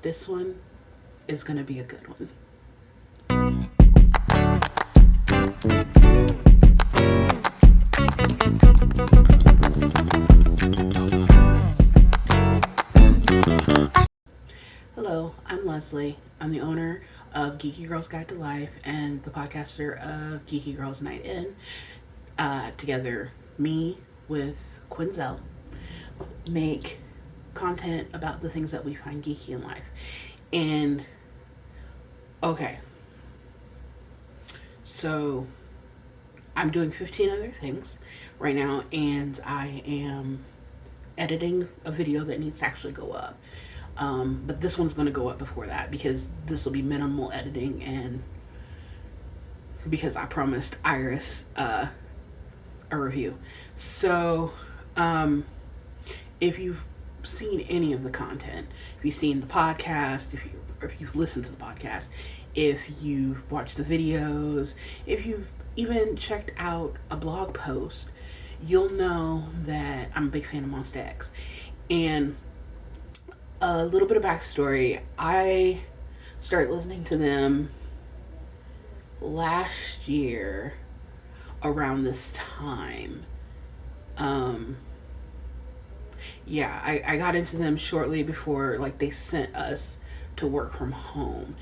This one is going to be a good one. Hello, I'm Leslie. I'm the owner of Geeky Girls Guide to Life and the podcaster of Geeky Girls Night In. Together, me with Quinzel make content about the things that we find geeky in life. And okay, so I'm doing 15 other things right now, and I am editing a video that needs to actually go up. But this one's going to go up before that because this will be minimal editing, and because I promised Iris a review. So, if you've seen any of the content, if you've seen the podcast, if you've listened to the podcast, if you've watched the videos, if you've even checked out a blog post, you'll know that I'm a big fan of Monsta X. And a little bit of backstory, I started listening to them last year around this time. Yeah, I got into them shortly before like they sent us to work from home,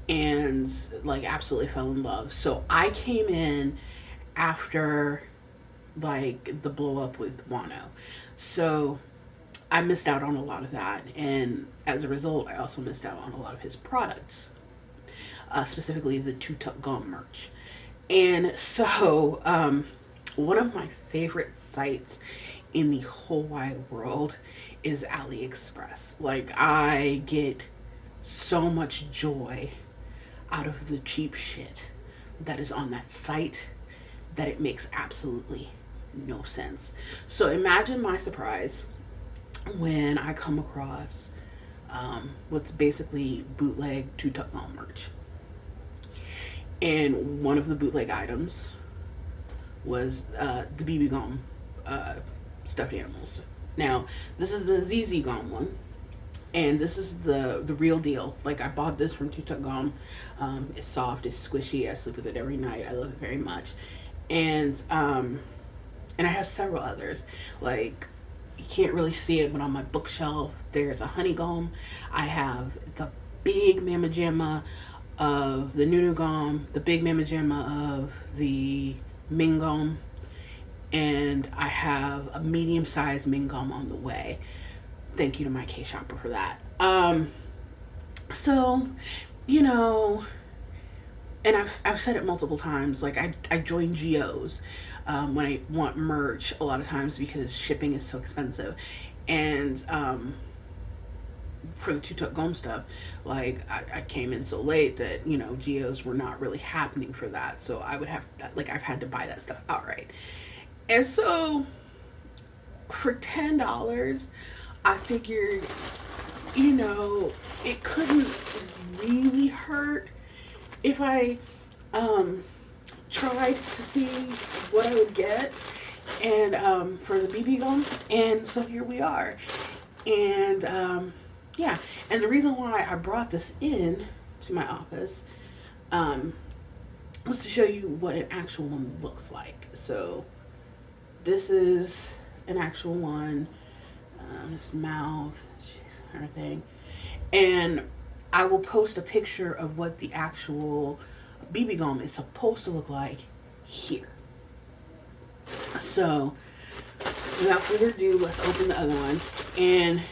and like absolutely fell in love. So I came in after like the blow up with Wano. So I missed out on a lot of that, and as a result I also missed out on a lot of his products, specifically the Two Tuck Gum merch. And so, one of my favorite sites in the whole wide world is AliExpress. Like, I get so much joy out of the cheap shit that is on that site that it makes absolutely no sense. So, imagine my surprise when I come across what's basically bootleg Two Tuck Gum merch. And one of the bootleg items was the Bebegom stuffed animals. Now, this is the ZZ Gom one, and this is the real deal. Like, I bought this from Tutuk Gom. It's soft, it's squishy. I sleep with it every night. I love it very much, and I have several others. Like, you can't really see it, but on my bookshelf there's a honeycomb. I have the big Mama Jamma of the Nunu Gom, the big Mama Jamma of the Mingom, and I have a medium sized Mingom on the way. Thank you to my K shopper for that. So, you know, and I've said it multiple times. Like, I join GOs when I want merch a lot of times because shipping is so expensive, and for the Two Tuck Gom stuff, like I came in so late that GOs were not really happening for that, so I would have like I've had to buy that stuff outright, and so for $10, I figured it couldn't really hurt if I tried to see what I would get, and for the Bebegom, and so here we are, and yeah, and the reason why I brought this in to my office was to show you what an actual one looks like. So this is an actual one. His mouth, everything, and I will post a picture of what the actual Bebegom is supposed to look like here. So without further ado, let's open the other one. And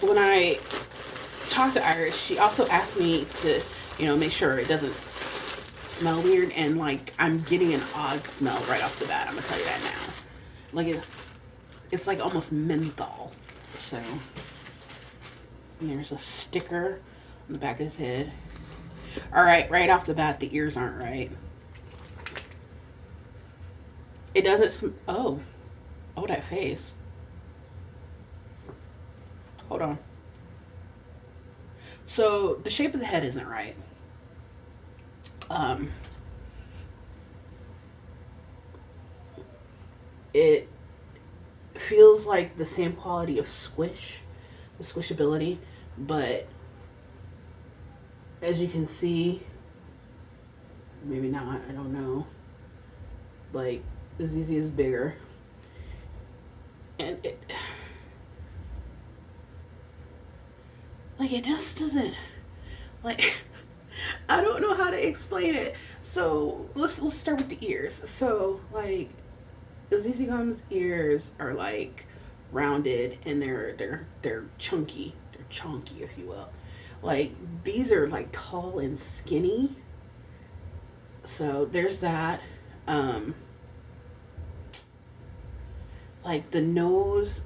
when I talked to Iris, she also asked me to, make sure it doesn't smell weird. And like, I'm getting an odd smell right off the bat. I'm gonna tell you that now. Like, it's like almost menthol. So, and there's a sticker on the back of his head. All right off the bat, the ears aren't right. It doesn't oh, that face. Hold on. So the shape of the head isn't right. It feels like the same quality of squish, the squishability, But as you can see, maybe not, I don't know. Like, the ZZ is bigger. And it just doesn't, like, I don't know how to explain it. So let's start with the ears. So like the ZZ Gum's ears are like rounded and they're chunky. They're chunky, if you will. Like these are like tall and skinny. So there's that. Um, like the nose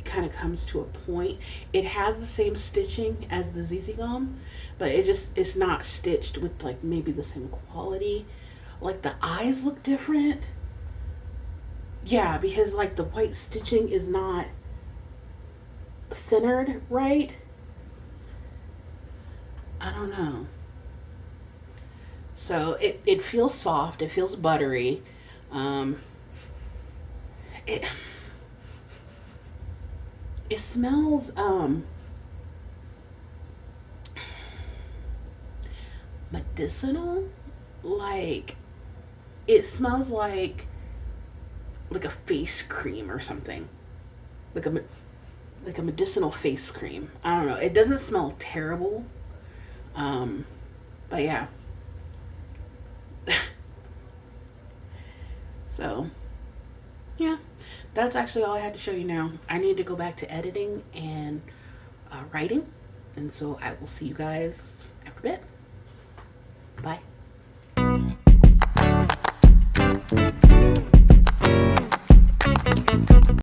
kind of comes to a point. It has the same stitching as the ZZ Gum, but it's not stitched with like maybe the same quality. Like the eyes look different. Yeah, because like the white stitching is not centered right. I don't know. So it feels soft. It feels buttery. Um, it it smells medicinal. Like it smells like a face cream or something. Like a medicinal face cream. I don't know. It doesn't smell terrible. Um, but yeah. So yeah, that's actually all I had to show you now. I need to go back to editing and writing, and so I will see you guys after a bit.